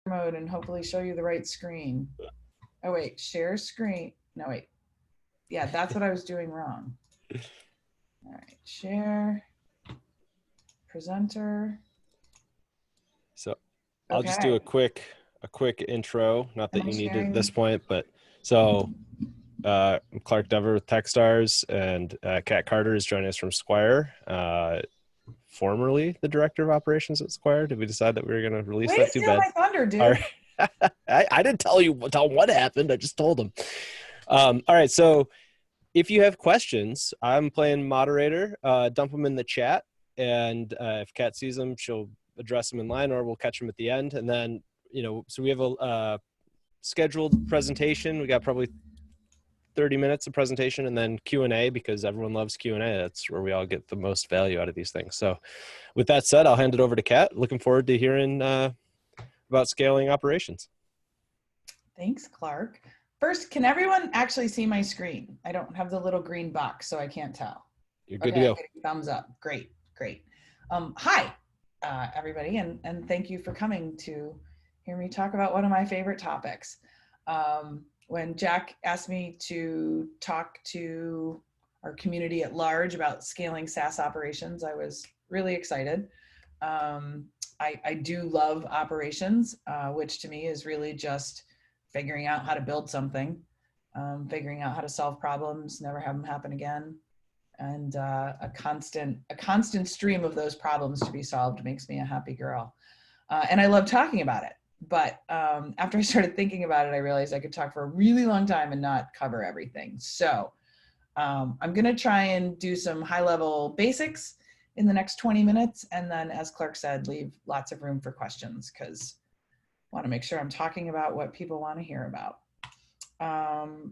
mode and hopefully show you the right screen. Oh wait, share screen. No, wait. Yeah, that's what I was doing wrong. All right, share, presenter. So I'll just do Okay. a quick intro. Not Am that I you need it at this sharing? point, but so I'm Clark Dever with Techstars, and Kat Carter is joining us from Squire. Formerly the director of operations at Squire. Did we decide that we were going to release Way to that? Too steal bad. my thunder, All dude. right. I didn't tell what happened. I just told him. All right. So if you have questions, I'm playing moderator. Dump them in the chat, and if Kat sees them, she'll address them in line, or we'll catch them at the end. And then, so we have a scheduled presentation. We got probably 30 minutes of presentation, and then Q&A, because everyone loves Q&A. That's where we all get the most value out of these things. So with that said, I'll hand it over to Kat. Looking forward to hearing about scaling operations. Thanks, Clark. First, can everyone actually see my screen? I don't have the little green box, so I can't tell. You're good Okay, to I'm go. getting thumbs up. Great, great. Hi, everybody, and thank you for coming to hear me talk about one of my favorite topics. When Jack asked me to talk to our community at large about scaling SaaS operations, I was really excited. I do love operations, which to me is really just figuring out how to build something, figuring out how to solve problems, never have them happen again, and a constant stream of those problems to be solved makes me a happy girl. And I love talking about it. But after I started thinking about it, I realized I could talk for a really long time and not cover everything. So I'm going to try and do some high-level basics in the next 20 minutes. And then, as Clark said, leave lots of room for questions, because I want to make sure I'm talking about what people want to hear about.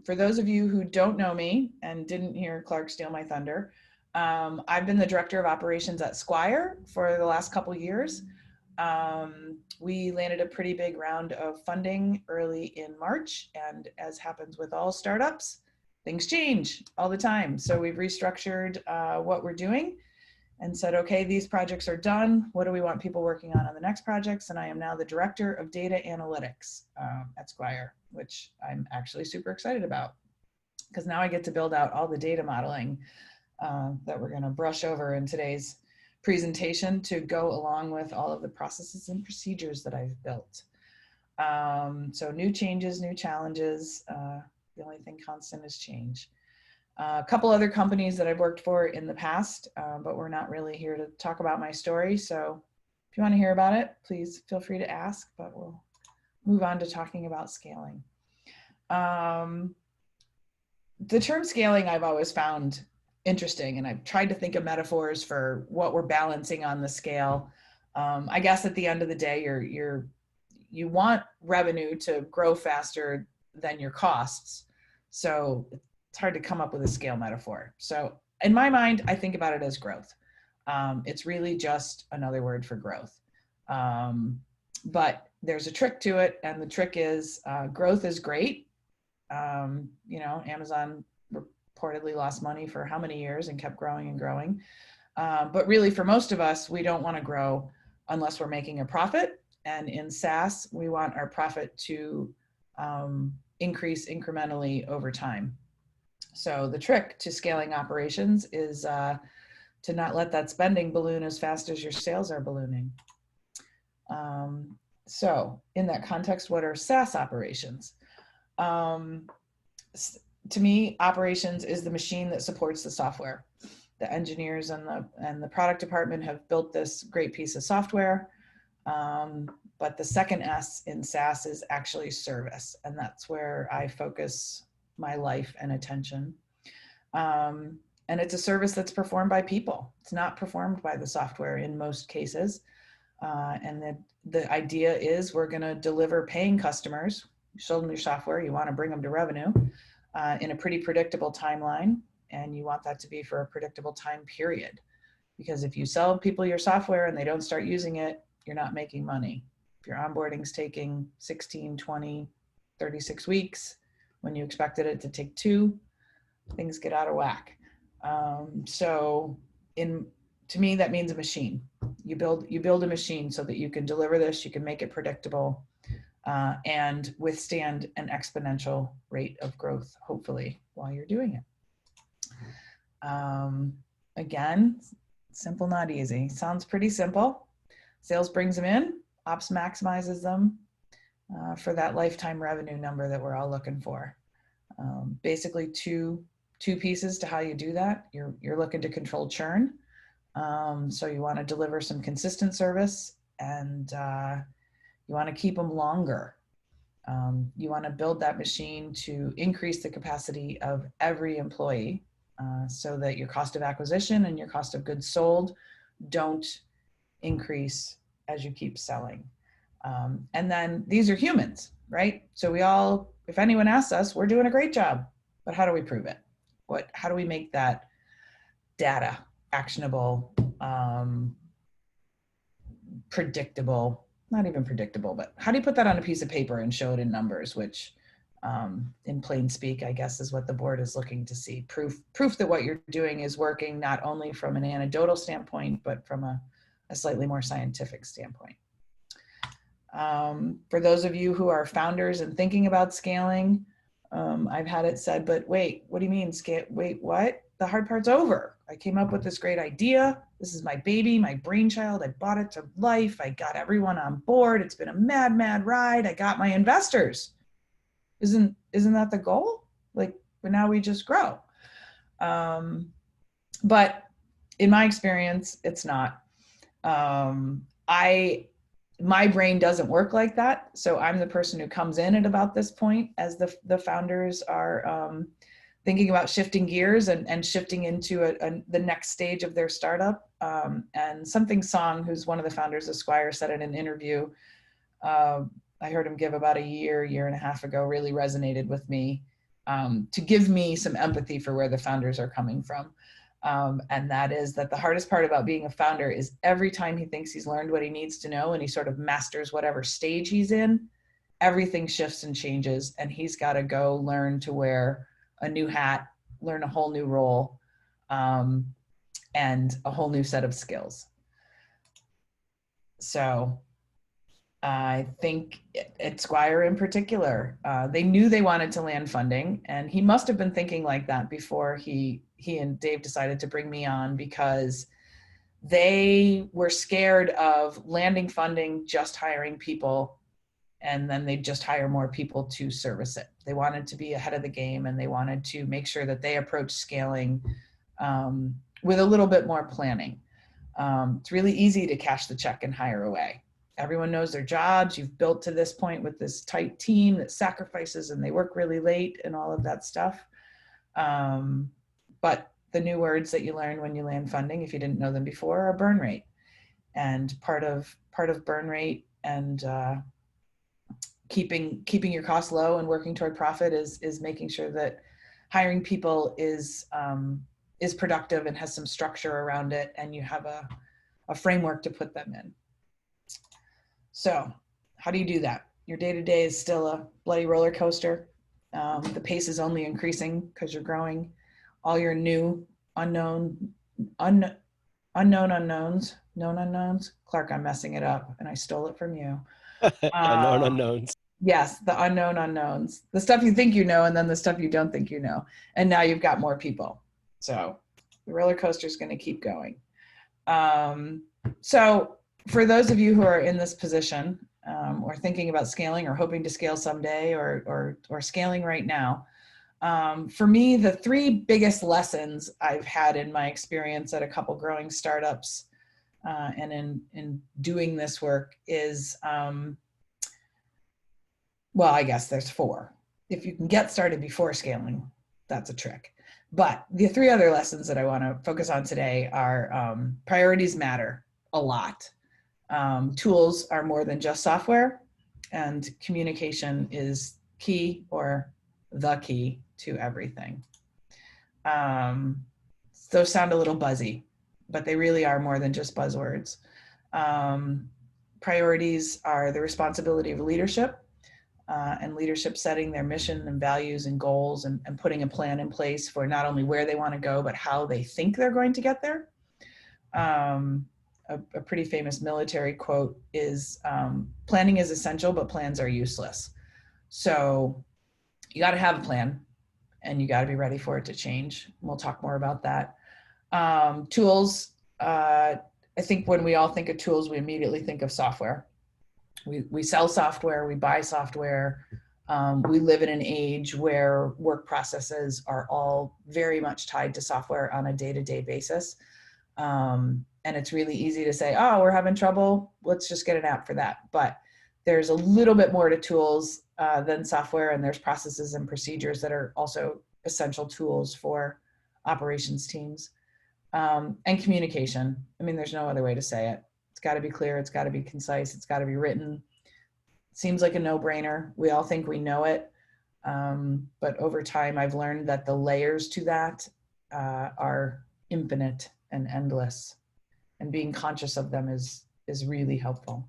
For those of you who don't know me and didn't hear Clark steal my thunder, I've been the director of operations at Squire for the last couple years. We landed a pretty big round of funding early in March, and as happens with all startups, things change all the time. So we've restructured what we're doing and said, okay, these projects are done. What do we want people working on the next projects? And I am now the director of data analytics at Squire, which I'm actually super excited about, because now I get to build out all the data modeling that we're going to brush over in today's presentation to go along with all of the processes and procedures that I've built. So new changes, new challenges. The only thing constant is change. A couple other companies that I've worked for in the past, but we're not really here to talk about my story. So if you want to hear about it, please feel free to ask, but we'll move on to talking about scaling. The term scaling I've always found interesting, and I've tried to think of metaphors for what we're balancing on the scale. I guess at the end of the day, you want revenue to grow faster than your costs. So it's hard to come up with a scale metaphor. So in my mind, I think about it as growth. It's really just another word for growth. But there's a trick to it, and the trick is growth is great. Amazon reportedly lost money for how many years and kept growing and growing. But really, for most of us, we don't want to grow unless we're making a profit. And in SaaS, we want our profit to increase incrementally over time. So the trick to scaling operations is to not let that spending balloon as fast as your sales are ballooning. So in that context, what are SaaS operations? To me, operations is the machine that supports the software. The engineers and the product department have built this great piece of software. But the second S in SaaS is actually service. And that's where I focus my life and attention. And it's a service that's performed by people. It's not performed by the software in most cases. And the idea is we're going to deliver paying customers. You sold them your software, you want to bring them to revenue in a pretty predictable timeline. And you want that to be for a predictable time period. Because if you sell people your software and they don't start using it, you're not making money. If your onboarding's taking 16, 20, 36 weeks, when you expected it to take 2, things get out of whack. To me, that means a machine. You build a machine so that you can deliver this, you can make it predictable, and withstand an exponential rate of growth, hopefully, while you're doing it. Again, simple, not easy. Sounds pretty simple. Sales brings them in, ops maximizes them for that lifetime revenue number that we're all looking for. Basically, two pieces to how you do that. You're looking to control churn. So you want to deliver some consistent service, and you want to keep them longer. You want to build that machine to increase the capacity of every employee so that your cost of acquisition and your cost of goods sold don't increase as you keep selling. And then these are humans, right? So we all, if anyone asks us, we're doing a great job, but how do we prove it? How do we make that data actionable, predictable, not even predictable, but how do you put that on a piece of paper and show it in numbers, which in plain speak, I guess, is what the board is looking to see. Proof that what you're doing is working, not only from an anecdotal standpoint, but from a slightly more scientific standpoint. For those of you who are founders and thinking about scaling, I've had it said, but wait, what do you mean scale? Wait, what? The hard part's over. I came up with this great idea. This is my baby, my brainchild. I brought it to life. I got everyone on board. It's been a mad, mad ride. I got my investors. Isn't that the goal? Like, but now we just grow. But in my experience, it's not. My brain doesn't work like that. So I'm the person who comes in at about this point as the founders are thinking about shifting gears and shifting into the next stage of their startup. And something Song, who's one of the founders of Squire, said in an interview, I heard him give about a year and a half ago, really resonated with me, to give me some empathy for where the founders are coming from. And that is that the hardest part about being a founder is every time he thinks he's learned what he needs to know and he sort of masters whatever stage he's in, everything shifts and changes, and he's got to go learn to wear a new hat, learn a whole new role, and a whole new set of skills. So I think at Squire in particular, they knew they wanted to land funding, and he must have been thinking like that before he and Dave decided to bring me on, because they were scared of landing funding, just hiring people, and then they'd just hire more people to service it. They wanted to be ahead of the game, and they wanted to make sure that they approached scaling with a little bit more planning. It's really easy to cash the check and hire away. Everyone knows their jobs. You've built to this point with this tight team that sacrifices and they work really late and all of that stuff. But the new words that you learn when you land funding, if you didn't know them before, are burn rate. And part of burn rate and keeping your costs low and working toward profit is making sure that hiring people is productive and has some structure around it, and you have a framework to put them in. So how do you do that? Your day-to-day is still a bloody roller coaster. The pace is only increasing because you're growing. All your new unknown unknowns, known unknowns. Clark, I'm messing it up, and I stole it from you. Unknown unknowns. Yes, the unknown unknowns. The stuff you think you know, and then the stuff you don't think you know. And now you've got more people. So the roller coaster is going to keep going. So for those of you who are in this position, or thinking about scaling or hoping to scale someday, or scaling right now, for me, the three biggest lessons I've had in my experience at a couple growing startups and in doing this work is, well, I guess there's four. If you can get started before scaling, that's a trick. But the three other lessons that I want to focus on today are priorities matter a lot. Tools are more than just software, and communication is key, or the key to everything. Those sound a little buzzy, but they really are more than just buzzwords. Priorities are the responsibility of leadership, and leadership setting their mission and values and goals, and putting a plan in place for not only where they want to go, but how they think they're going to get there. a pretty famous military quote is, planning is essential, but plans are useless. So you got to have a plan, and you got to be ready for it to change. We'll talk more about that. Tools. I think when we all think of tools, we immediately think of software. We sell software, we buy software. We live in an age where work processes are all very much tied to software on a day-to-day basis. And it's really easy to say, oh, we're having trouble, let's just get an app for that. But there's a little bit more to tools than software, and there's processes and procedures that are also essential tools for operations teams. And communication. I mean, there's no other way to say it. It's got to be clear, it's got to be concise, it's got to be written. Seems like a no-brainer. We all think we know it. But over time, I've learned that the layers to that are infinite and endless. And being conscious of them is really helpful.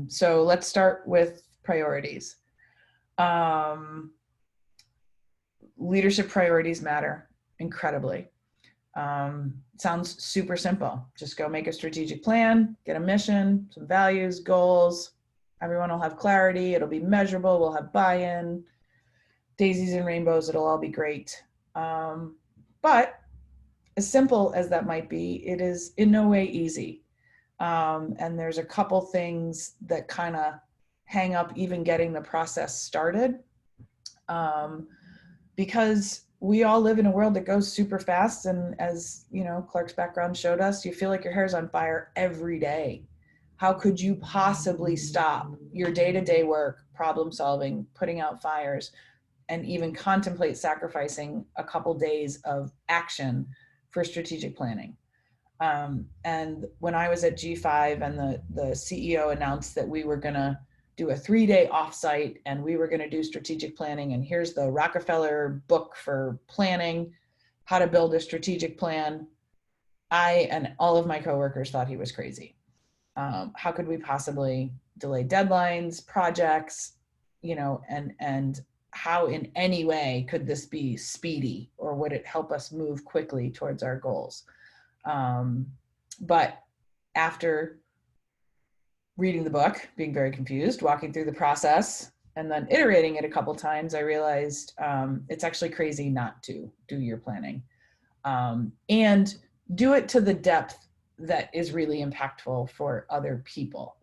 So let's start with priorities. Leadership priorities matter incredibly. Sounds super simple. Just go make a strategic plan, get a mission, some values, goals. Everyone will have clarity. It'll be measurable. We'll have buy-in, daisies and rainbows. It'll all be great. But as simple as that might be, it is in no way easy. And there's a couple things that kind of hang up even getting the process started. Because we all live in a world that goes super fast. And as you know, Clark's background showed us, you feel like your hair's on fire every day. How could you possibly stop your day-to-day work, problem solving, putting out fires, and even contemplate sacrificing a couple days of action for strategic planning? And when I was at G5 and the CEO announced that we were gonna do a 3-day offsite and we were gonna do strategic planning, and here's the Rockefeller book for planning, how to build a strategic plan, I and all of my coworkers thought he was crazy. How could we possibly delay deadlines, projects, and how in any way could this be speedy, or would it help us move quickly towards our goals? But after reading the book, being very confused, walking through the process, and then iterating it a couple times, I realized it's actually crazy not to do your planning. And do it to the depth that is really impactful for other people.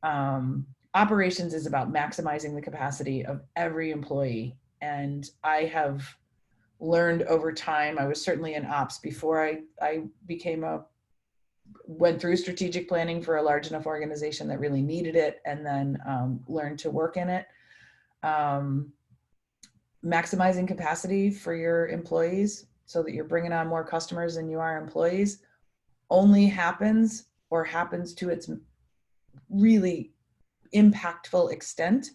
Operations is about maximizing the capacity of every employee. And I have learned over time, I was certainly in ops before I went through strategic planning for a large enough organization that really needed it, and then learned to work in it. Maximizing capacity for your employees so that you're bringing on more customers than you are employees only happens, or happens to its really impactful extent,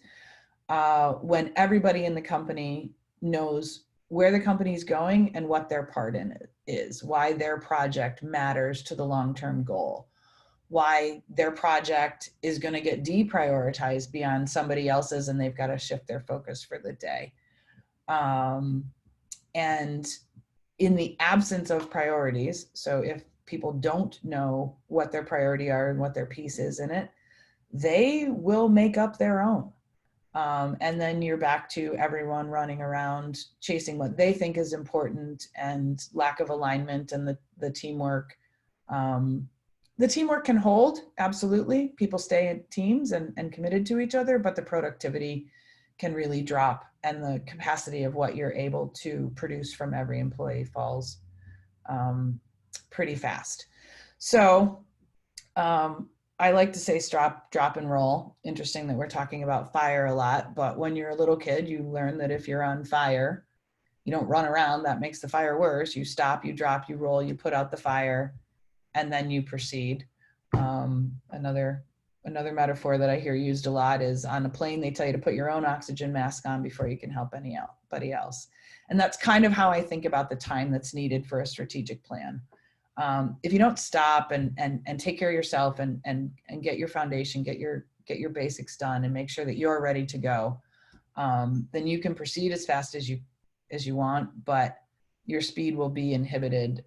when everybody in the company knows where the company is going and what their part in it is, why their project matters to the long-term goal, why their project is going to get deprioritized beyond somebody else's and they've got to shift their focus for the day. And in the absence of priorities, so if people don't know what their priority are and what their piece is in it, they will make up their own. And then you're back to everyone running around chasing what they think is important, and lack of alignment and the teamwork. The teamwork can hold, absolutely. People stay in teams and committed to each other, but the productivity can really drop, and the capacity of what you're able to produce from every employee falls pretty fast. So I like to say drop and roll. Interesting that we're talking about fire a lot, but when you're a little kid, you learn that if you're on fire, you don't run around. That makes the fire worse. You stop, you drop, you roll, you put out the fire, and then you proceed. Another metaphor that I hear used a lot is, on a plane, they tell you to put your own oxygen mask on before you can help anybody else. And that's kind of how I think about the time that's needed for a strategic plan. If you don't stop and take care of yourself and get your foundation, get your basics done, and make sure that you're ready to go, then you can proceed as fast as you want, but your speed will be inhibited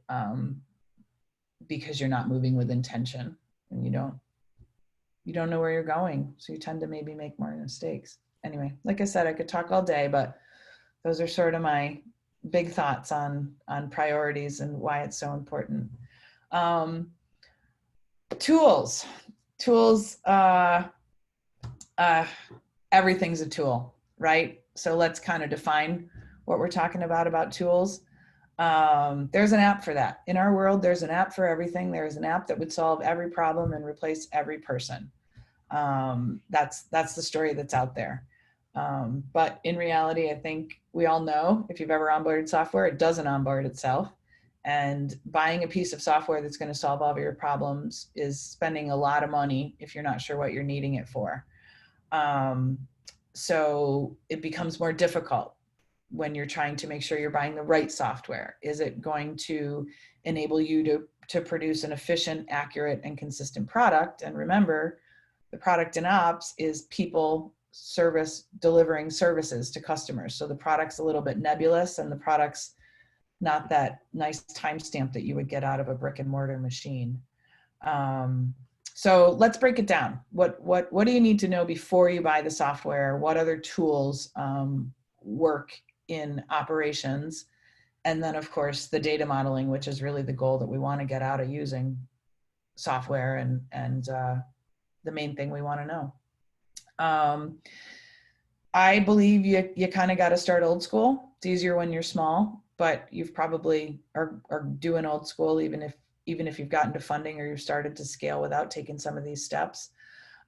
because you're not moving with intention, and you don't know where you're going. So you tend to maybe make more mistakes. Anyway, like I said, I could talk all day, but those are sort of my big thoughts on priorities and why it's so important. Tools, everything's a tool, right? So let's kind of define what we're talking about tools. There's an app for that. In our world, there's an app for everything. There's an app that would solve every problem and replace every person. That's the story that's out there. But in reality, I think we all know, if you've ever onboarded software, it doesn't onboard itself. And buying a piece of software that's going to solve all of your problems is spending a lot of money if you're not sure what you're needing it for. So it becomes more difficult when you're trying to make sure you're buying the right software. Is it going to enable you to produce an efficient, accurate, and consistent product? And remember, the product in ops is people delivering services to customers. So the product's a little bit nebulous, and the product's not that nice timestamp that you would get out of a brick and mortar machine. So let's break it down. What do you need to know before you buy the software? What other tools work in operations? And then, of course, the data modeling, which is really the goal that we want to get out of using software, and the main thing we want to know. I believe you kind of got to start old school. It's easier when you're small, but you've probably are doing old school even if you've gotten to funding or you've started to scale without taking some of these steps.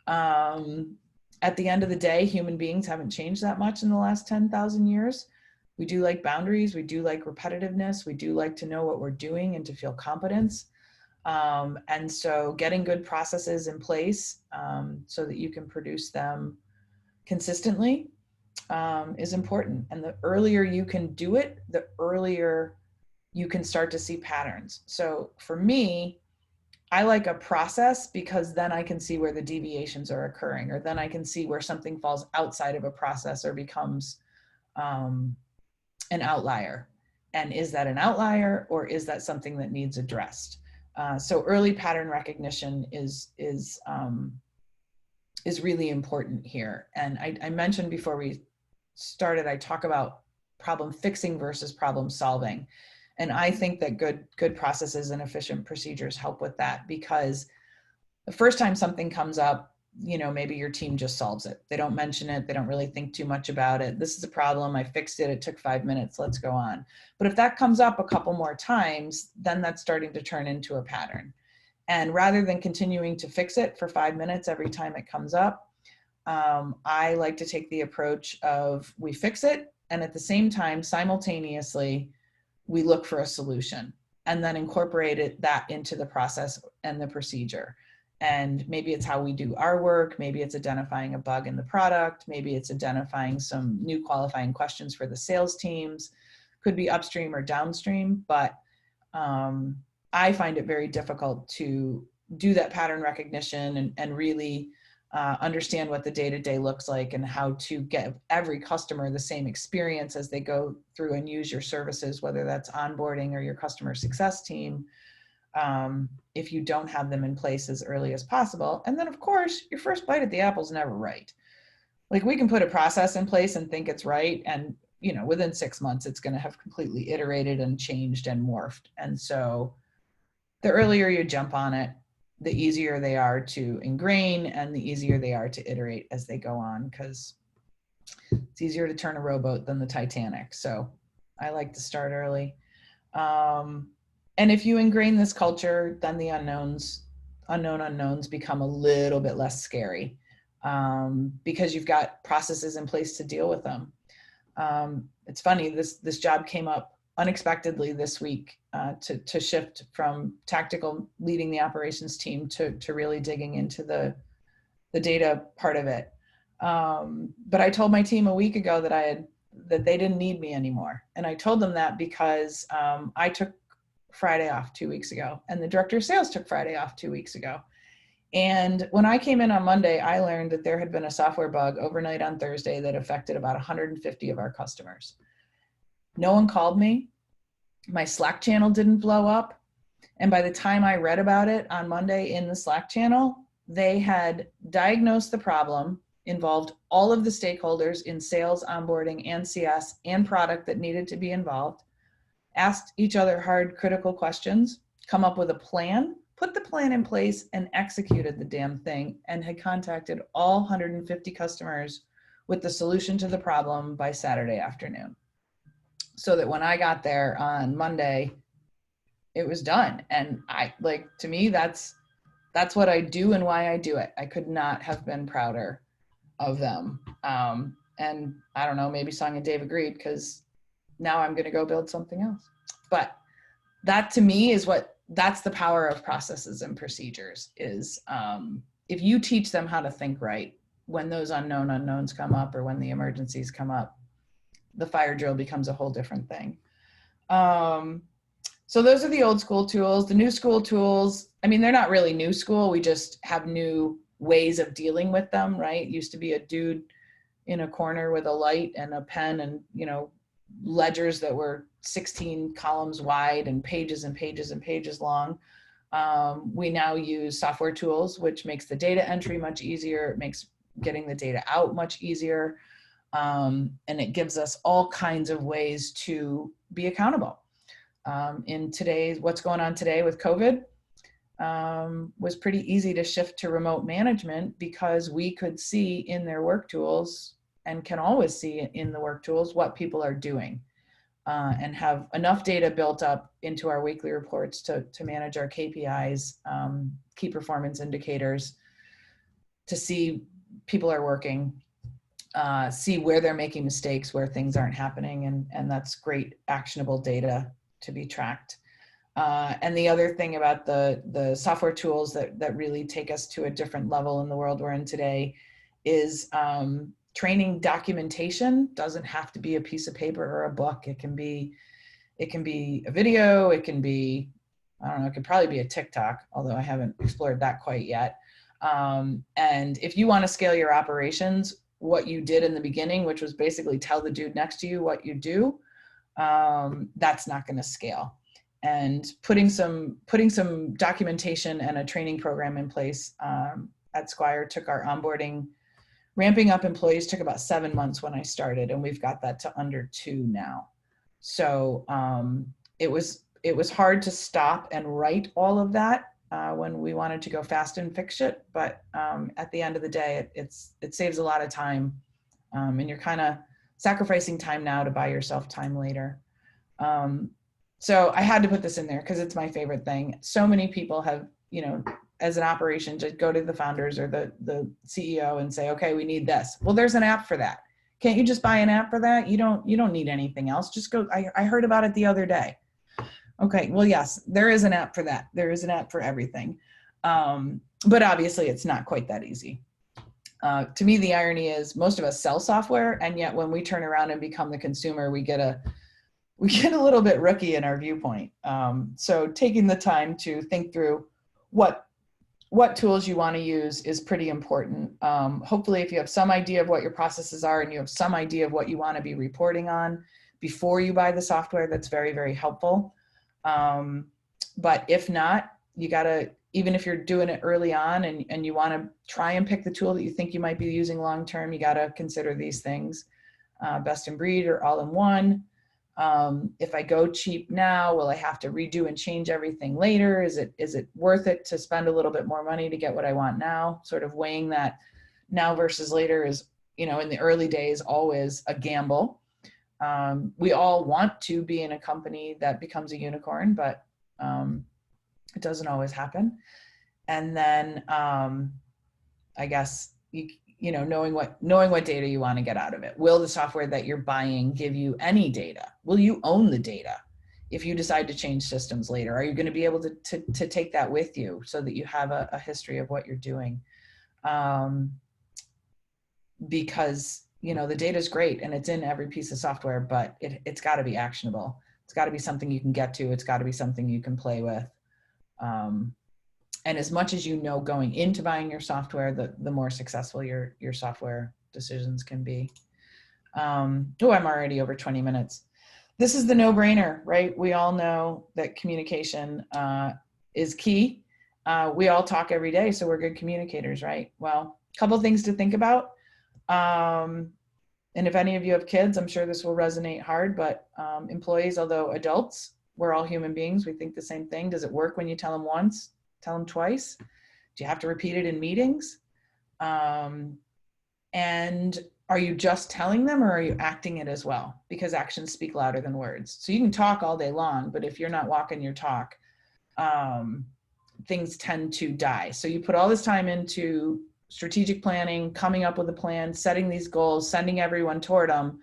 At the end of the day, human beings haven't changed that much in the last 10,000 years. We do like boundaries. We do like repetitiveness. We do like to know what we're doing and to feel competence. And so getting good processes in place so that you can produce them consistently is important. And the earlier you can do it, the earlier you can start to see patterns. So for me, I like a process because then I can see where the deviations are occurring, or then I can see where something falls outside of a process or becomes an outlier. And is that an outlier, or is that something that needs addressed? So early pattern recognition is really important here. And I mentioned before we started, I talk about problem fixing versus problem solving. And I think that good processes and efficient procedures help with that, because the first time something comes up, maybe your team just solves it. They don't mention it. They don't really think too much about it. This is a problem. I fixed it. It took 5 minutes. Let's go on. But if that comes up a couple more times, then that's starting to turn into a pattern. And rather than continuing to fix it for 5 minutes every time it comes up, I like to take the approach of we fix it, and at the same time, simultaneously, we look for a solution and then incorporate that into the process and the procedure. And maybe it's how we do our work. Maybe it's identifying a bug in the product. Maybe it's identifying some new qualifying questions for the sales teams. Could be upstream or downstream, but I find it very difficult to do that pattern recognition and really understand what the day-to-day looks like and how to get every customer the same experience as they go through and use your services, whether that's onboarding or your customer success team, if you don't have them in place as early as possible. And then, of course, your first bite at the apple is never right. Like, we can put a process in place and think it's right, and within 6 months, it's going to have completely iterated and changed and morphed. And so the earlier you jump on it, the easier they are to ingrain and the easier they are to iterate as they go on, because it's easier to turn a rowboat than the Titanic. So I like to start early. And if you ingrain this culture, then the unknown unknowns become a little bit less scary because you've got processes in place to deal with them. It's funny, this job came up unexpectedly this week to shift from tactical leading the operations team to really digging into the data part of it. But I told my team a week ago that they didn't need me anymore. And I told them that because I took Friday off 2 weeks ago, and the director of sales took Friday off 2 weeks ago. And when I came in on Monday, I learned that there had been a software bug overnight on Thursday that affected about 150 of our customers. No one called me. My Slack channel didn't blow up. And by the time I read about it on Monday in the Slack channel, they had diagnosed the problem, involved all of the stakeholders in sales, onboarding, and CS and product that needed to be involved, asked each other hard, critical questions, come up with a plan, put the plan in place, and executed the damn thing, and had contacted all 150 customers with the solution to the problem by Saturday afternoon. So that when I got there on Monday, it was done. And I, like, to me, that's what I do and why I do it. I could not have been prouder of them. And I don't know, maybe Song and Dave agreed, because now I'm going to go build something else. But that to me is that's the power of processes and procedures is, if you teach them how to think right, when those unknown unknowns come up or when the emergencies come up, the fire drill becomes a whole different thing. So those are the old school tools. The new school tools, I mean, they're not really new school. We just have new ways of dealing with them, right? It used to be a dude in a corner with a light and a pen and, ledgers that were 16 columns wide and pages and pages and pages long. We now use software tools, which makes the data entry much easier. It makes getting the data out much easier. And it gives us all kinds of ways to be accountable. In today's, what's going on today with COVID, was pretty easy to shift to remote management because we could see in their work tools and can always see in the work tools what people are doing, and have enough data built up into our weekly reports to manage our KPIs, key performance indicators, to see people are working, see where they're making mistakes, where things aren't happening, and that's great actionable data to be tracked. And the other thing about the software tools that really take us to a different level in the world we're in today is, training documentation doesn't have to be a piece of paper or a book. It can be a video. It can be, I don't know, it could probably be a TikTok, although I haven't explored that quite yet. And if you want to scale your operations, what you did in the beginning, which was basically tell the dude next to you what you do, that's not going to scale. And putting some documentation and a training program in place, at Squire took our onboarding. Ramping up employees took about 7 months when I started, and we've got that to under 2 now. So it was hard to stop and write all of that when we wanted to go fast and fix it. But at the end of the day, it saves a lot of time, and you're kind of sacrificing time now to buy yourself time later. So I had to put this in there because it's my favorite thing. So many people have, as an operation, just go to the founders or the CEO and say, okay, we need this. Well, there's an app for that. Can't you just buy an app for that? You don't need anything else. Just go. I heard about it the other day. Okay, well, yes, there is an app for that. There is an app for everything. But obviously it's not quite that easy. To me, the irony is most of us sell software, and yet when we turn around and become the consumer, we get a little bit rookie in our viewpoint. So taking the time to think through what tools you want to use is pretty important. Hopefully, if you have some idea of what your processes are and you have some idea of what you want to be reporting on before you buy the software, that's very, very helpful. But if not, you got to, even if you're doing it early on and you want to try and pick the tool that you think you might be using long-term, you got to consider these things, best in breed or all in one. If I go cheap now, will I have to redo and change everything later? Is it worth it to spend a little bit more money to get what I want now? Sort of weighing that now versus later is, in the early days, always a gamble. We all want to be in a company that becomes a unicorn, but it doesn't always happen. And then I guess knowing what data you want to get out of it. Will the software that you're buying give you any data? Will you own the data if you decide to change systems later? Are you going to be able to take that with you so that you have a history of what you're doing? Because the data is great and it's in every piece of software, but it's got to be actionable. It's got to be something you can get to. It's got to be something you can play with. And as much as going into buying your software, the more successful your software decisions can be. I'm already over 20 minutes. this is the no-brainer, right? We all know that communication is key. We all talk every day, so we're good communicators, right? Well, a couple things to think about. And if any of you have kids, I'm sure this will resonate hard, but employees, although adults, we're all human beings. We think the same thing. Does it work when you tell them once, tell them twice? Do you have to repeat it in meetings? And are you just telling them, or are you acting it as well? Because actions speak louder than words. So you can talk all day long, but if you're not walking your talk, things tend to die. So you put all this time into strategic planning, coming up with a plan, setting these goals, sending everyone toward them.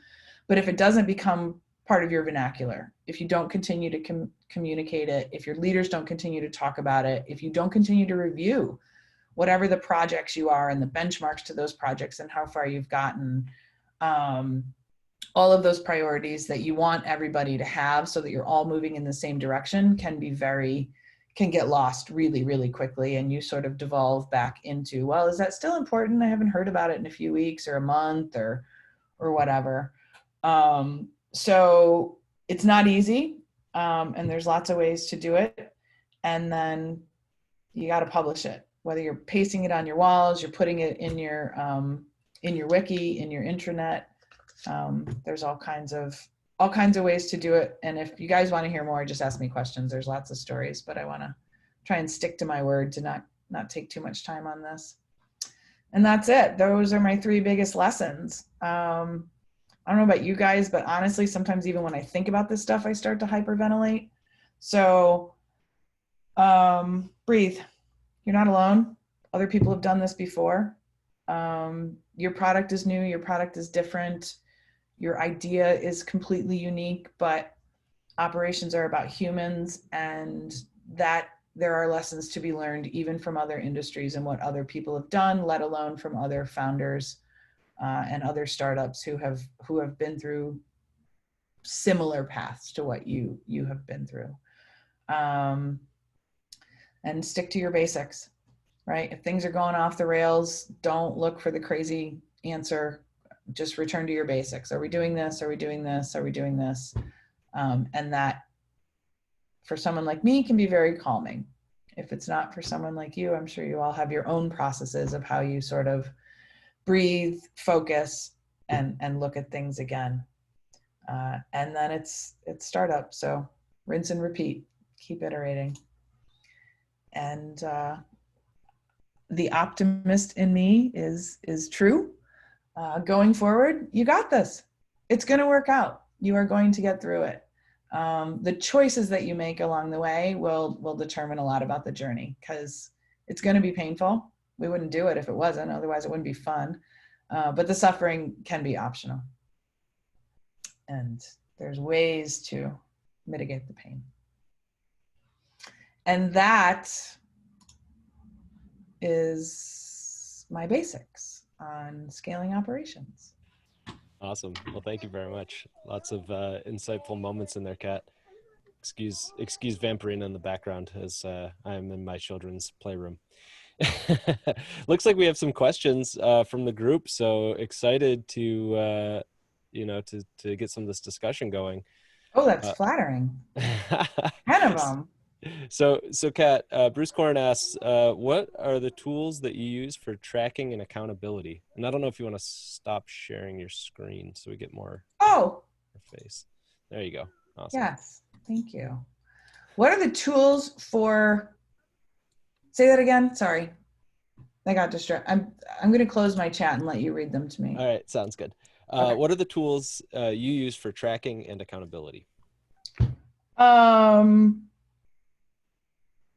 But if it doesn't become part of your vernacular, if you don't continue to communicate it, if your leaders don't continue to talk about it, if you don't continue to review whatever the projects you are and the benchmarks to those projects and how far you've gotten, all of those priorities that you want everybody to have so that you're all moving in the same direction can get lost really, really quickly. And you sort of devolve back into, well, is that still important? I haven't heard about it in a few weeks or a month or whatever. So it's not easy. And there's lots of ways to do it. And then you got to publish it, whether you're pasting it on your walls, you're putting it in your wiki, in your intranet. There's all kinds of ways to do it. And if you guys want to hear more, just ask me questions. There's lots of stories, but I want to try and stick to my word to not take too much time on this. And that's it. Those are my 3 biggest lessons. I don't know about you guys, but honestly, sometimes even when I think about this stuff, I start to hyperventilate. So breathe. You're not alone. Other people have done this before. Your product is new. Your product is different. Your idea is completely unique, but operations are about humans, and that there are lessons to be learned even from other industries and what other people have done, let alone from other founders and other startups who have been through similar paths to what you have been through. And stick to your basics, right? If things are going off the rails, don't look for the crazy answer. Just return to your basics. Are we doing this? Are we doing this? Are we doing this? And that, for someone like me, can be very calming. If it's not for someone like you, I'm sure you all have your own processes of how you sort of breathe, focus, and look at things again. And then it's startup. So rinse and repeat, keep iterating. And the optimist in me is true. Going forward, you got this. It's going to work out. You are going to get through it. The choices that you make along the way will determine a lot about the journey, because it's going to be painful. We wouldn't do it if it wasn't. Otherwise, it wouldn't be fun. But the suffering can be optional. And there's ways to mitigate the pain. And that is my basics on scaling operations. Awesome. Well, thank you very much. Lots of insightful moments in there, Kat. Excuse Vampirina in the background as I am in my children's playroom. Looks like we have some questions from the group, so excited to to get some of this discussion going. Oh, that's flattering. 10 of them. So Kat, Bruce Corn asks, what are the tools that you use for tracking and accountability? And I don't know if you want to stop sharing your screen so we get more face. There you go. Awesome. Yes, thank you. What are the tools for, say that again, sorry. I got distracted. I'm going to close my chat and let you read them to me. All right, sounds good. Okay. What are the tools you use for tracking and accountability? And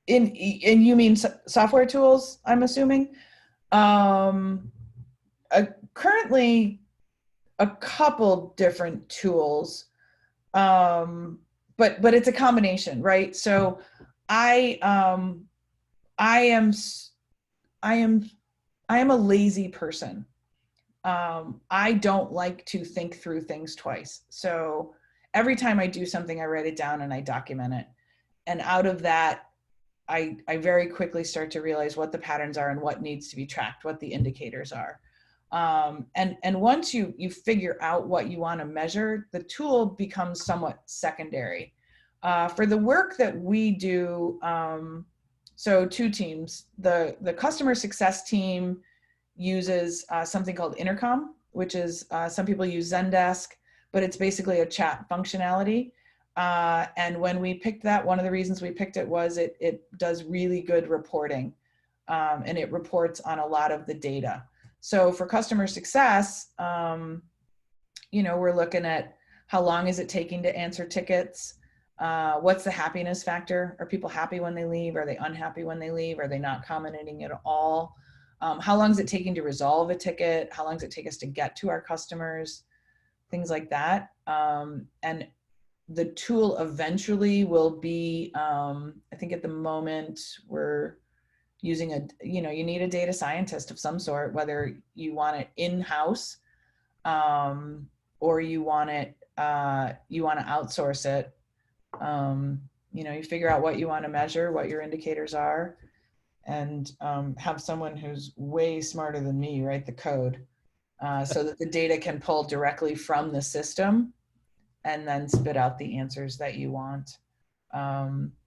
you mean software tools, I'm assuming? Currently a couple different tools, but it's a combination, right? So I am a lazy person. I don't like to think through things twice. So every time I do something, I write it down and I document it. And out of that, I very quickly start to realize what the patterns are and what needs to be tracked, what the indicators are. And once you figure out what you want to measure, the tool becomes somewhat secondary. For the work that we do, so two teams. The customer success team uses something called Intercom, which is some people use Zendesk, but it's basically a chat functionality. And when we picked that, one of the reasons we picked it was it does really good reporting, and it reports on a lot of the data. So for customer success, we're looking at how long is it taking to answer tickets? What's the happiness factor? Are people happy when they leave? Are they unhappy when they leave? Are they not commenting at all? How long is it taking to resolve a ticket? How long does it take us to get to our customers? Things like that. And the tool eventually will be, I think at the moment we're using you need a data scientist of some sort, whether you want it in-house, or you want to outsource it. You figure out what you want to measure, what your indicators are, and have someone who's way smarter than me write the code, so that the data can pull directly from the system and then spit out the answers that you want.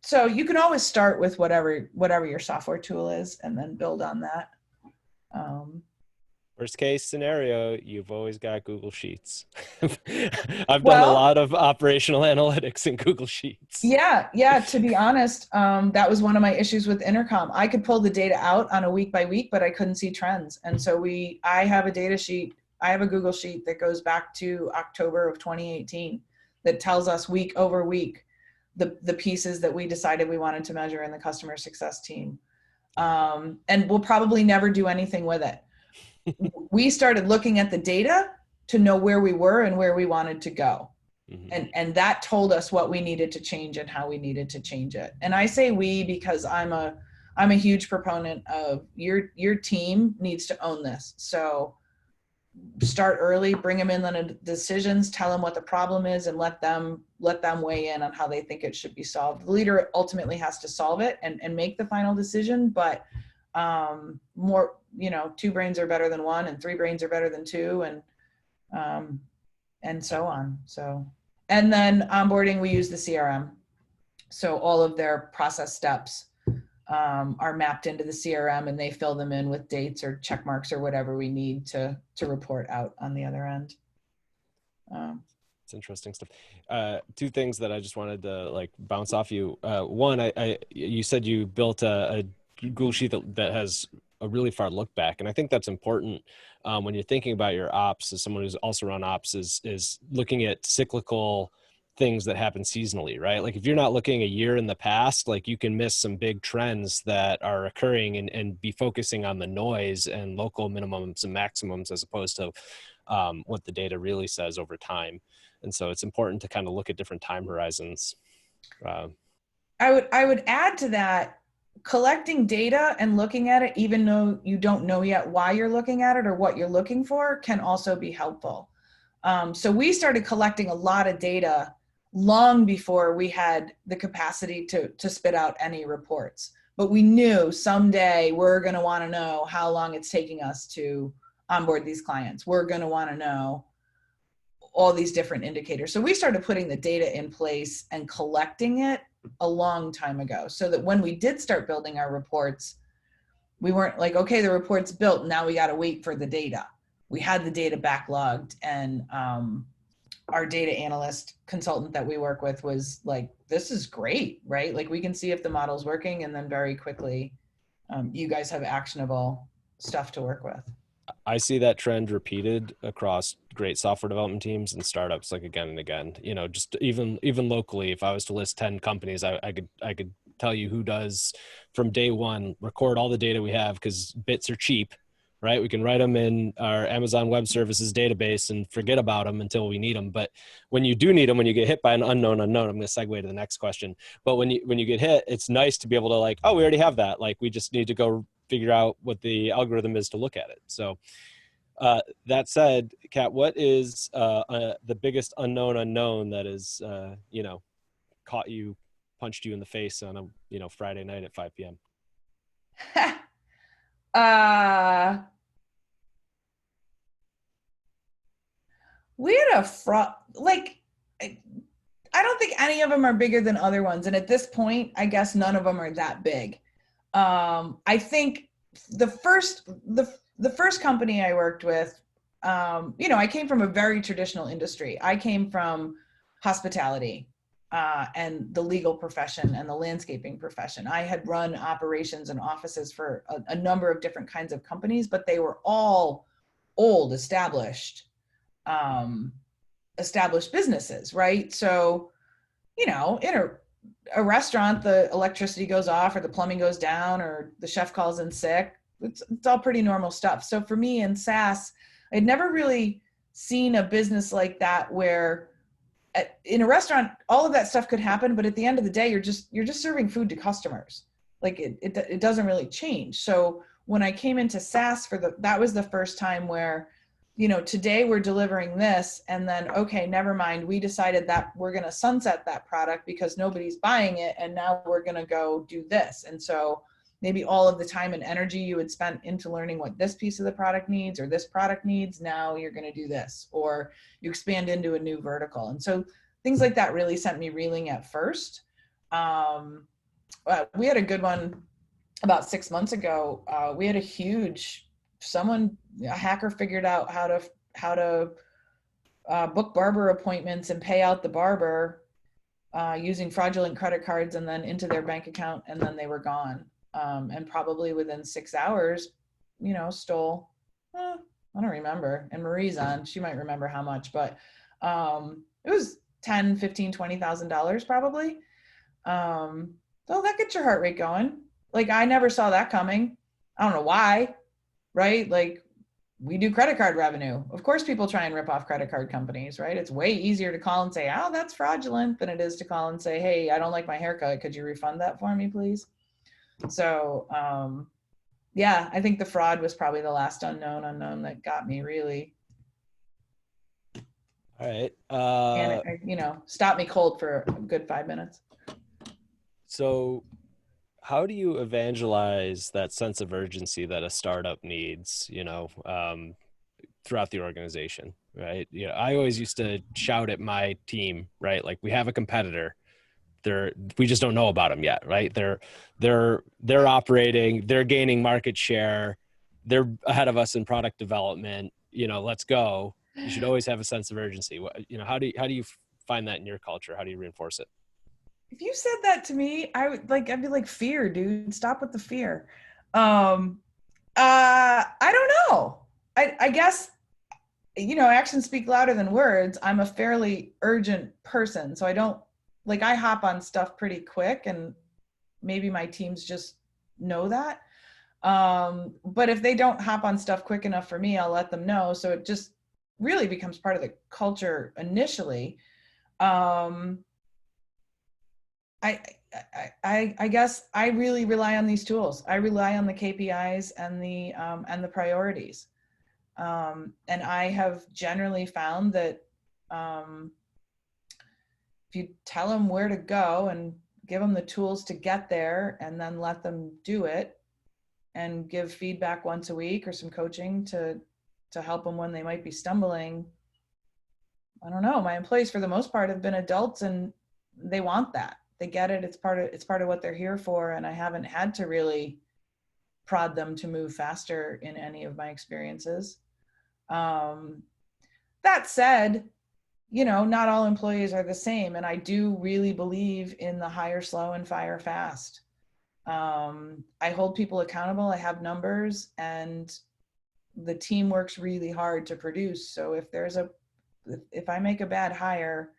So you can always start with whatever your software tool is and then build on that. Worst case scenario, you've always got Google Sheets. I've done a Well, lot of operational analytics in Google Sheets. yeah, to be honest, that was one of my issues with Intercom. I could pull the data out on a week by week, but I couldn't see trends. And so I have a data sheet. I have a Google Sheet that goes back to October of 2018 that tells us week over week the pieces that we decided we wanted to measure in the customer success team. And we'll probably never do anything with it. We started looking at the data to know where we were and where we wanted to go. Mm-hmm. And that told us what we needed to change and how we needed to change it. And I say we because I'm a huge proponent of your team needs to own this. So start early, bring them in on the decisions, tell them what the problem is, and let them weigh in on how they think it should be solved. The leader ultimately has to solve it and make the final decision, but more, two brains are better than one, and three brains are better than two, and so on. So, and then onboarding, we use the CRM. So all of their process steps are mapped into the CRM, and they fill them in with dates or check marks or whatever we need to report out on the other end. It's interesting stuff. Two things that I just wanted to bounce off you. One, you said you built a Google Sheet that has a really far look back, and I think that's important when you're thinking about your ops. As someone who's also run ops, is looking at cyclical things that happen seasonally, right? Like if you're not looking a year in the past, you can miss some big trends that are occurring and be focusing on the noise and local minimums and maximums as opposed to what the data really says over time. And so it's important to kind of look at different time horizons. I would add to that, collecting data and looking at it, even though you don't know yet why you're looking at it or what you're looking for, can also be helpful. So we started collecting a lot of data long before we had the capacity to spit out any reports. But we knew someday we're going to want to know how long it's taking us to onboard these clients. We're going to want to know all these different indicators. So we started putting the data in place and collecting it a long time ago, so that when we did start building our reports, we weren't like, okay, the report's built, now we got to wait for the data. We had the data backlogged, and our data analyst consultant that we work with was like, this is great, right? Like we can see if the model's working, and then very quickly, you guys have actionable stuff to work with. I see that trend repeated across great software development teams and startups, again and again. Just even locally, if I was to list 10 companies, I could tell you who does from day one record all the data we have, because bits are cheap, right? We can write them in our Amazon Web Services database and forget about them until we need them. But when you do need them, when you get hit by an unknown, I'm going to segue to the next question. But when you get hit, it's nice to be able to oh, we already have that. We just need to go figure out what the algorithm is to look at it. So that said, Kat, what is the biggest unknown that is, punched you in the face on a Friday night at 5 p.m.? a fraud, like, I don't think any of them are bigger than other ones. And at this point, I guess none of them are that big. I think the first company I worked with, I came from a very traditional industry. I came from hospitality and the legal profession and the landscaping profession. I had run operations and offices for a number of different kinds of companies, but they were all old, um, established businesses, right? So, in a restaurant, the electricity goes off or the plumbing goes down or the chef calls in sick. It's all pretty normal stuff. So for me in SaaS, I'd never really seen a business like that where in a restaurant, all of that stuff could happen, but at the end of the day, you're just serving food to customers. Like it doesn't really change. So when I came into SaaS that was the first time where, today we're delivering this, and then, okay, never mind. We decided that we're going to sunset that product because nobody's buying it. And now we're going to go do this. And so maybe all of the time and energy you had spent into learning what this piece of the product needs or this product needs, now you're going to do this, or you expand into a new vertical. And so things like that really sent me reeling at first. We had a good one about 6 months ago. We had a hacker figured out how to book barber appointments and pay out the barber using fraudulent credit cards and then into their bank account, and then they were gone. And probably within 6 hours, stole, I don't remember. And Marie's on, she might remember how much, but it was 10, 15, $20,000 probably. So that gets your heart rate going. Like, I never saw that coming. I don't know why, right? Like, we do credit card revenue. Of course, people try and rip off credit card companies, right? It's way easier to call and say, oh, that's fraudulent, than it is to call and say, hey, I don't like my haircut. Could you refund that for me, please? So, yeah, I think the fraud was probably the last unknown that got me really. All right. And it, stopped me cold for a good 5 minutes. So how do you evangelize that sense of urgency that a startup needs, throughout the organization, right? I always used to shout at my team, right? Like, we have a competitor. We just don't know about them yet, right? They're operating, they're gaining market share. They're ahead of us in product development. Let's go. You should always have a sense of urgency. How do you find that in your culture? How do you reinforce it? If you said that to me, I'd be like, fear, dude. Stop with the fear. I don't know. I guess, actions speak louder than words. I'm a fairly urgent person, so I hop on stuff pretty quick, and maybe my teams just know that. But if they don't hop on stuff quick enough for me, I'll let them know. So it just really becomes part of the culture initially. I guess I really rely on these tools. I rely on the KPIs and the priorities. And I have generally found that if you tell them where to go and give them the tools to get there, and then let them do it, and give feedback once a week or some coaching to help them when they might be stumbling. I don't know. My employees, for the most part, have been adults, and they want that. They get it. It's part of what they're here for. And I haven't had to really prod them to move faster in any of my experiences. That said, not all employees are the same. And I do really believe in the hire slow and fire fast. I hold people accountable. I have numbers, and the team works really hard to produce. So if I make a bad hire,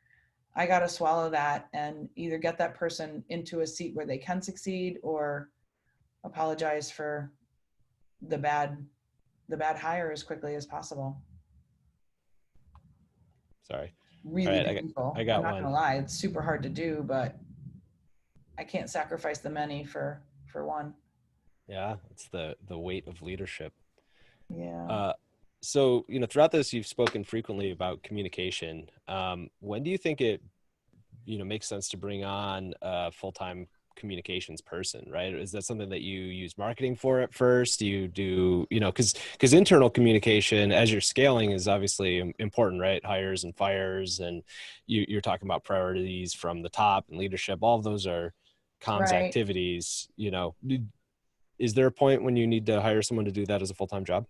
I got to swallow that and either get that person into a seat where they can succeed, or apologize for the bad hire as quickly as possible. Sorry. Really All right, painful. I got I'm not one. gonna lie, it's super hard to do, but I can't sacrifice the many for one. Yeah, it's the weight of leadership. Yeah. Uh, so, throughout this, you've spoken frequently about communication. When do you think it, makes sense to bring on a full-time communications person, right? Is that something that you use marketing for at first? Do you do, because internal communication as you're scaling is obviously important, right? Hires and fires, and you're talking about priorities from the top and leadership. All of those are comms Right. activities. Is there a point when you need to hire someone to do that as a full-time job?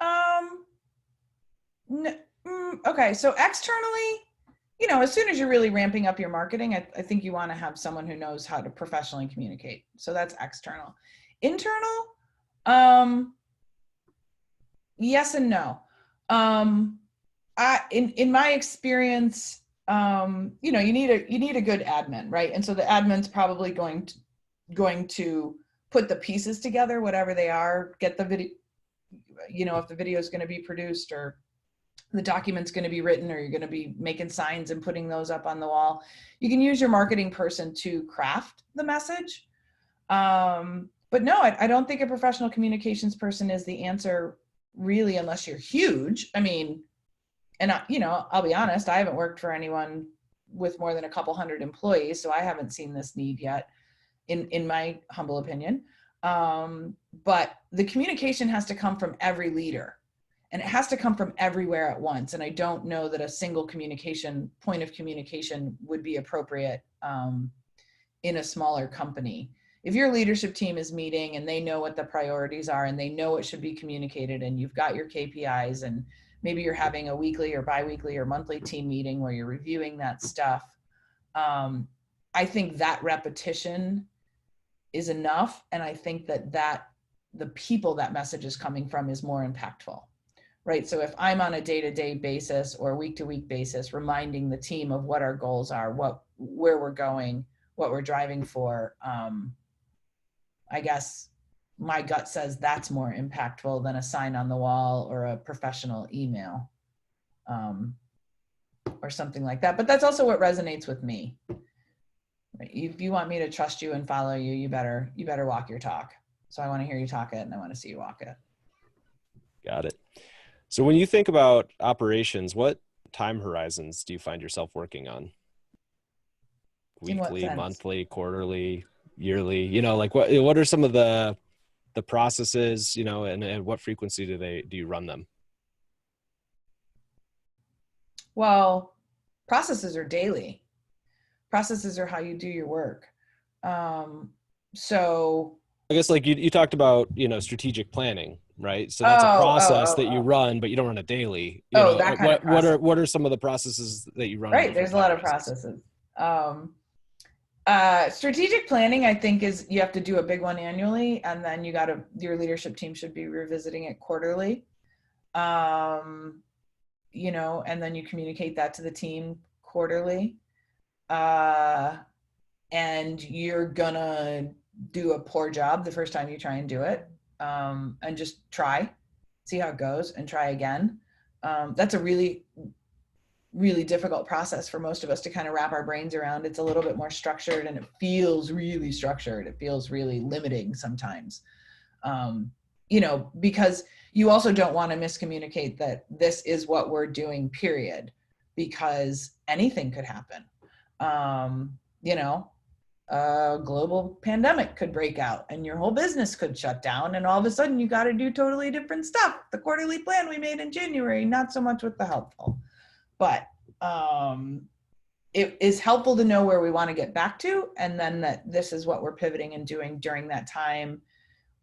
Um, okay. So externally, as soon as you're really ramping up your marketing, I think you want to have someone who knows how to professionally communicate. So that's external. Internal, um, yes and no. In my experience, you need a good admin, right? And so the admin's probably going to put the pieces together, whatever they are, get the video, if the video is going to be produced or the document's going to be written, or you're going to be making signs and putting those up on the wall. You can use your marketing person to craft the message. But no, I don't think a professional communications person is the answer really, unless you're huge. I mean, and I'll be honest, I haven't worked for anyone with more than a couple hundred employees, so I haven't seen this need yet, in my humble opinion. But the communication has to come from every leader, and it has to come from everywhere at once. And I don't know that a single point of communication would be appropriate in a smaller company. If your leadership team is meeting and they know what the priorities are and they know what should be communicated, and you've got your KPIs, and maybe you're having a weekly or biweekly or monthly team meeting where you're reviewing that stuff, I think that repetition is enough. And I think that the people that message is coming from is more impactful, right? So if I'm on a day-to-day basis or week-to-week basis reminding the team of what our goals are, where we're going, what we're driving for, I guess my gut says that's more impactful than a sign on the wall or a professional email, or something like that. But that's also what resonates with me. Right? If you want me to trust you and follow you, you better walk your talk. So I want to hear you talk it, and I want to see you walk it. Got it. So when you think about operations, what time horizons do you find yourself working on? Weekly, monthly, quarterly, yearly? What are some of the processes, and what frequency do you run them? Well, processes are daily. Processes are how you do your work. So I guess you talked about, strategic planning, right? So that's a process that you run, but you don't run it daily. That kind of process. What are some of the processes that you run? Right. There's a lot of processes. Strategic planning, I think, is you have to do a big one annually, and then your leadership team should be revisiting it quarterly. And then you communicate that to the team quarterly. And you're gonna do a poor job the first time you try and do it. And just see how it goes and try again. That's a really, really difficult process for most of us to kind of wrap our brains around. It's a little bit more structured, and it feels really structured. It feels really limiting sometimes, because you also don't want to miscommunicate that this is what we're doing, period, because anything could happen. A global pandemic could break out and your whole business could shut down, and all of a sudden you got to do totally different stuff. The quarterly plan we made in January, not so much with the helpful, but it is helpful to know where we want to get back to, and then that this is what we're pivoting and doing during that time.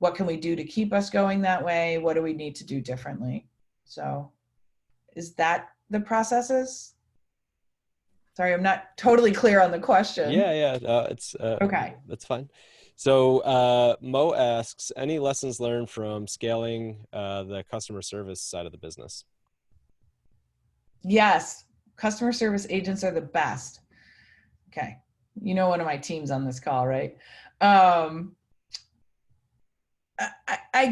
What can we do to keep us going that way? What do we need to do differently? So is that the processes? Sorry, I'm not totally clear on the question. Yeah. It's okay. That's fine. So Mo asks, any lessons learned from scaling the customer service side of the business? Yes, customer service agents are the best. Okay, one of my teams on this call, right? I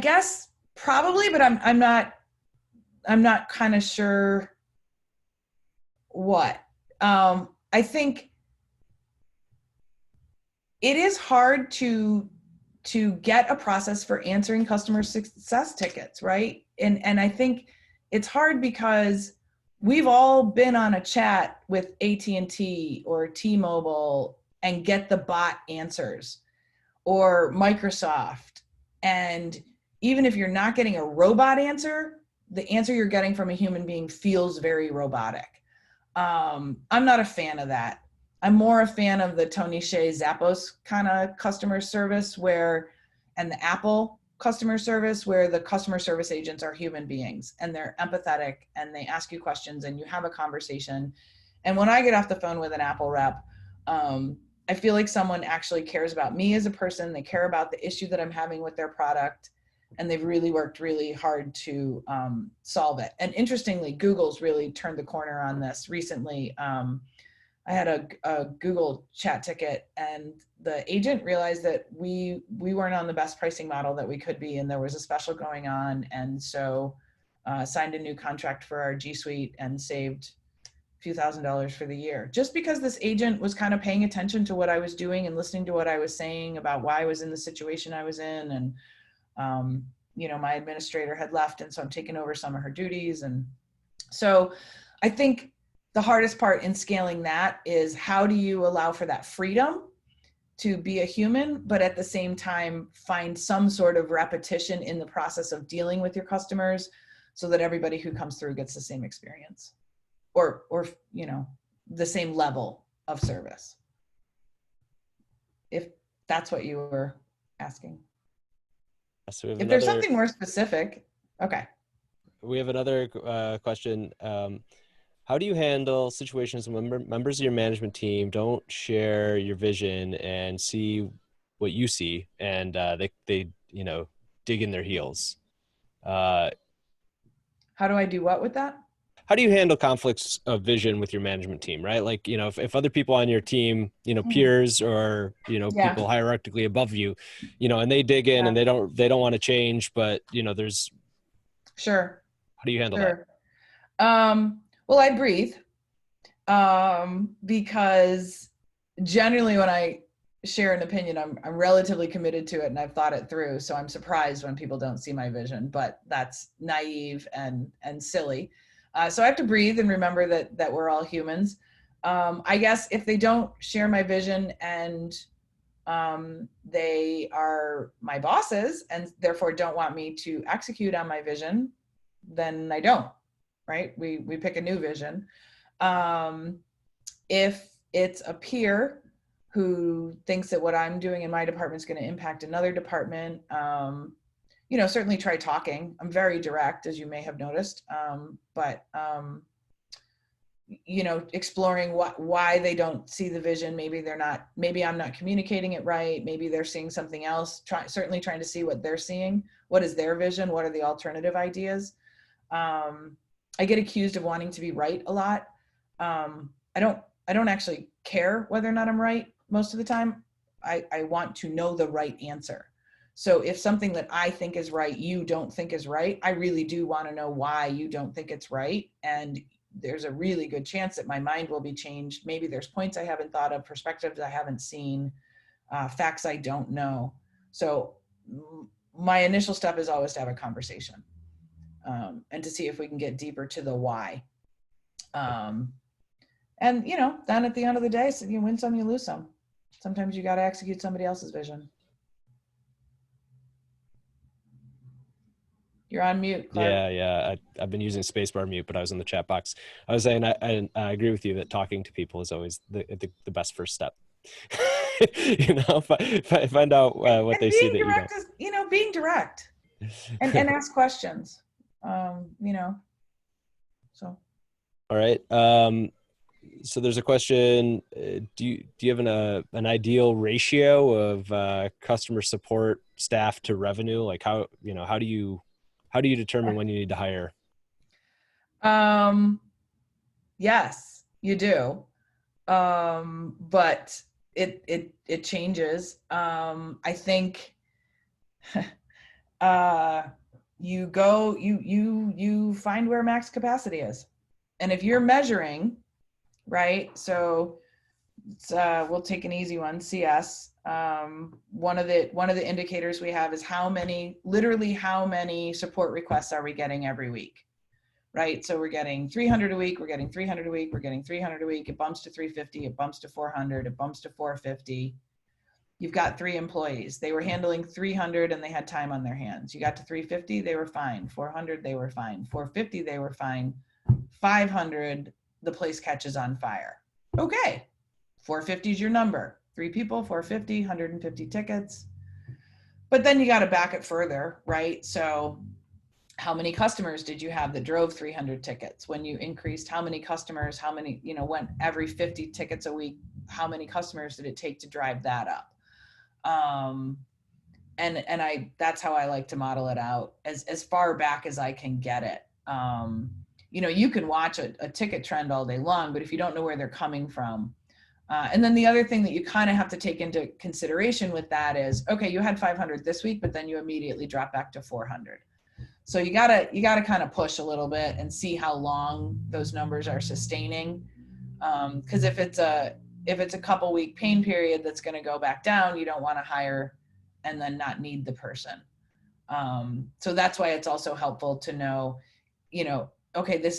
guess probably, but I'm not kind of sure what. I think it is hard to get a process for answering customer success tickets, right? And I think it's hard because we've all been on a chat with AT&T or T-Mobile, and get the bot answers, or Microsoft. And even if you're not getting a robot answer, the answer you're getting from a human being feels very robotic. I'm not a fan of that. I'm more a fan of the Tony Hsieh Zappos kind of customer service and the Apple customer service, where the customer service agents are human beings and they're empathetic and they ask you questions and you have a conversation. And when I get off the phone with an Apple rep, I feel like someone actually cares about me as a person. They care about the issue that I'm having with their product, and they've really worked really hard to solve it. And interestingly, Google's really turned the corner on this recently. I had a Google chat ticket, and the agent realized that we weren't on the best pricing model that we could be, and there was a special going on, and so signed a new contract for our G Suite and saved a few $1,000s for the year, just because this agent was kind of paying attention to what I was doing and listening to what I was saying about why I was in the situation I was in. And my administrator had left, and so I'm taking over some of her duties. And so I think the hardest part in scaling that is, how do you allow for that freedom to be a human, but at the same time find some sort of repetition in the process of dealing with your customers, so that everybody who comes through gets the same experience, or the same level of service, if that's what you were asking. So if there's something more specific. Okay. We have another question. How do you handle situations when members of your management team don't share your vision and see what you see, and they dig in their heels? How do I do what with that? How do you handle conflicts of vision with your management team, right? Like, if other people on your team, peers or, people hierarchically above you, and they dig in and they don't want to change, but, there's. Sure. How do you handle that? Well, I breathe, because generally when I share an opinion, I'm relatively committed to it and I've thought it through. So I'm surprised when people don't see my vision, but that's naive and silly. So I have to breathe and remember that we're all humans. I guess if they don't share my vision and they are my bosses and therefore don't want me to execute on my vision, then I don't, right? We pick a new vision. If it's a peer who thinks that what I'm doing in my department is going to impact another department, certainly try talking. I'm very direct, as you may have noticed, but exploring why they don't see the vision. Maybe I'm not communicating it right. Maybe they're seeing something else. Certainly trying to see what they're seeing. What is their vision? What are the alternative ideas? I get accused of wanting to be right a lot. I don't actually care whether or not I'm right most of the time. I want to know the right answer. So if something that I think is right, you don't think is right, I really do want to know why you don't think it's right. And there's a really good chance that my mind will be changed. Maybe there's points I haven't thought of, perspectives I haven't seen, facts I don't know. So my initial step is always to have a conversation, and to see if we can get deeper to the why. And then at the end of the day, so you win some, you lose some. Sometimes you got to execute somebody else's vision. You're on mute, Clark. Yeah. I've been using spacebar mute, but I was in the chat box. I was saying I agree with you that talking to people is always the best first step. Find out what they see that you don't. Is, being direct and ask questions. So. All right. So there's a question. Do you have an ideal ratio of customer support staff to revenue? Like how do you determine when you need to hire? Yes, you do. But it changes. I think you find where max capacity is. And if you're measuring, right? So we'll take an easy one, CS. One of the indicators we have is how many support requests are we getting every week, right? So we're getting 300 a week, we're getting 300 a week, we're getting 300 a week. It bumps to 350, it bumps to 400, it bumps to 450. You've got 3 employees. They were handling 300 and they had time on their hands. You got to 350, they were fine. 400, they were fine. 450, they were fine. 500, the place catches on fire. Okay, 450 is your number. 3 people, 450, 150 tickets. But then you got to back it further, right? So how many customers did you have that drove 300 tickets? When you increased, how many customers, how many, went every 50 tickets a week, how many customers did it take to drive that up? And that's how I like to model it out as far back as I can get it. You can watch a ticket trend all day long, but if you don't know where they're coming from, and then the other thing that you kind of have to take into consideration with that is, okay, you had 500 this week, but then you immediately drop back to 400. So you gotta kind of push a little bit and see how long those numbers are sustaining. Because if it's a couple week pain period that's going to go back down, you don't want to hire and then not need the person. So that's why it's also helpful to know, okay,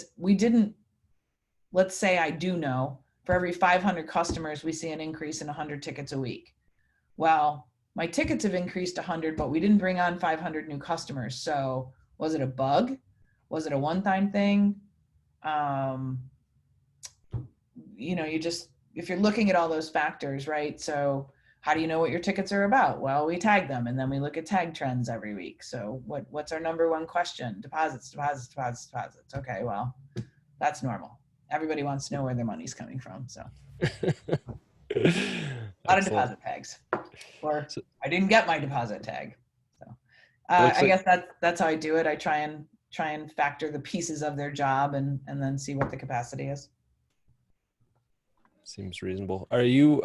let's say I do know for every 500 customers, we see an increase in 100 tickets a week. Well, my tickets have increased 100, but we didn't bring on 500 new customers. So was it a bug? Was it a one-time thing? If you're looking at all those factors, right? So how do you know what your tickets are about? Well, we tag them and then we look at tag trends every week. So what's our number one question? Deposits. Okay, well, that's normal. Everybody wants to know where their money's coming from. So a lot of deposit tags, or I didn't get my deposit tag. So I guess that's how I do it. I try and factor the pieces of their job and then see what the capacity is. Seems reasonable. Are you,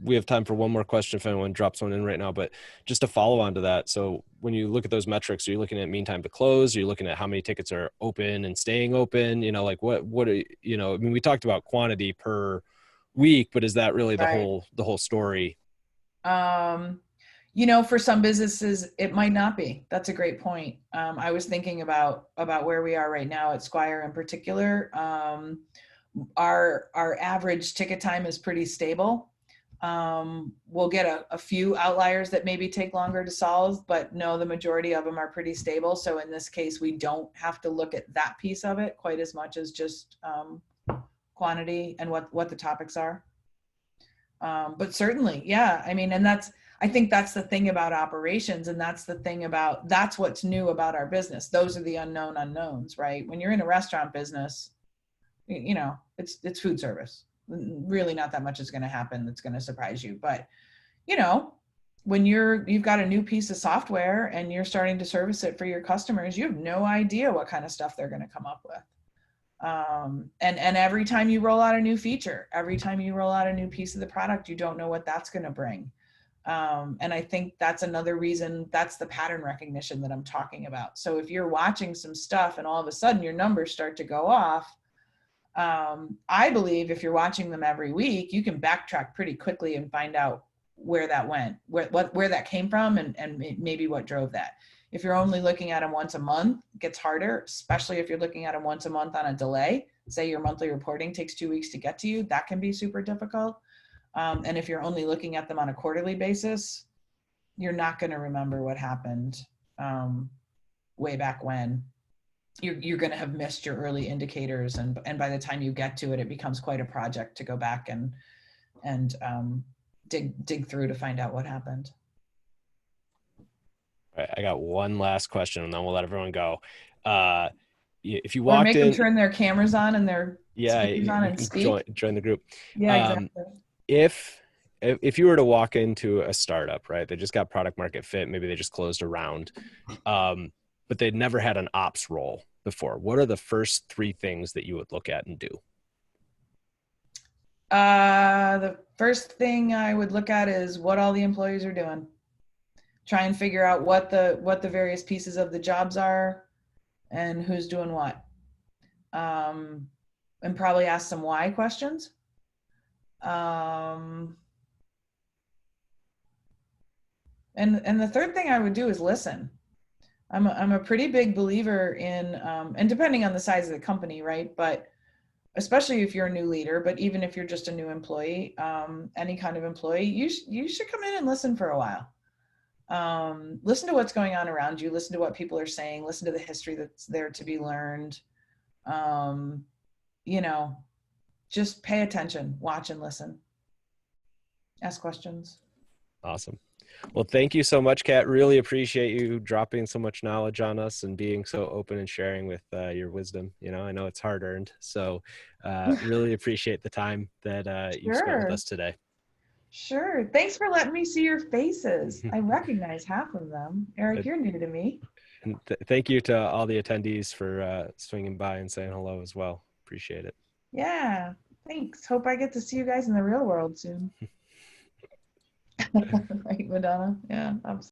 we have time for one more question if anyone drops one in right now, but just to follow on to that. So when you look at those metrics, are you looking at mean time to close? Are you looking at how many tickets are open and staying open? Like what are, I mean, we talked about quantity per week, but is that really the whole story? For some businesses, it might not be. That's a great point. I was thinking about where we are right now at Squire in particular. Our average ticket time is pretty stable. We'll get a few outliers that maybe take longer to solve, but no, the majority of them are pretty stable. So in this case, we don't have to look at that piece of it quite as much as just quantity and what the topics are. But certainly, yeah, I mean, I think that's the thing about operations, and that's what's new about our business. Those are the unknown unknowns, right? When you're in a restaurant business, it's food service. Really not that much is going to happen that's going to surprise you. But, when you've got a new piece of software and you're starting to service it for your customers, you have no idea what kind of stuff they're going to come up with. And every time you roll out a new feature, every time you roll out a new piece of the product, you don't know what that's going to bring. And I think that's another reason, that's the pattern recognition that I'm talking about. So if you're watching some stuff and all of a sudden your numbers start to go off, I believe if you're watching them every week, you can backtrack pretty quickly and find out where that went, where that came from, and maybe what drove that. If you're only looking at them once a month, it gets harder, especially if you're looking at them once a month on a delay. Say your monthly reporting takes 2 weeks to get to you, that can be super difficult. And if you're only looking at them on a quarterly basis, you're not going to remember what happened way back when. You're going to have missed your early indicators, and by the time you get to it, it becomes quite a project to go back and dig through to find out what happened. All right, I got one last question, and then we'll let everyone go. If you Or walked make in, them turn their cameras on and their speakers on and speak. Join the group. Yeah, exactly. If you were to walk into a startup, right, they just got product market fit, maybe they just closed a round, but they'd never had an ops role before, what are the first 3 things that you would look at and do? The first thing I would look at is what all the employees are doing. Try and figure out what the various pieces of the jobs are and who's doing what. And probably ask some why questions. And the third thing I would do is listen. I'm a pretty big believer in, and depending on the size of the company, right? But especially if you're a new leader, but even if you're just a new employee, any kind of employee, you should come in and listen for a while. Listen to what's going on around you. Listen to what people are saying. Listen to the history that's there to be learned. Um, you know, just pay attention, watch and listen, ask questions. Awesome. Well, thank you so much, Kat. Really appreciate you dropping so much knowledge on us and being so open and sharing with your wisdom. You know, I know it's hard earned. So really appreciate the time that you've spent with Sure. us today. Sure. Thanks for letting me see your faces. I recognize half of them. Eric, you're new to me. And thank you to all the attendees for swinging by and saying hello as well. Appreciate it. Yeah. Thanks. Hope I get to see you guys in the real world soon. Right, Madonna? Yeah, absolutely.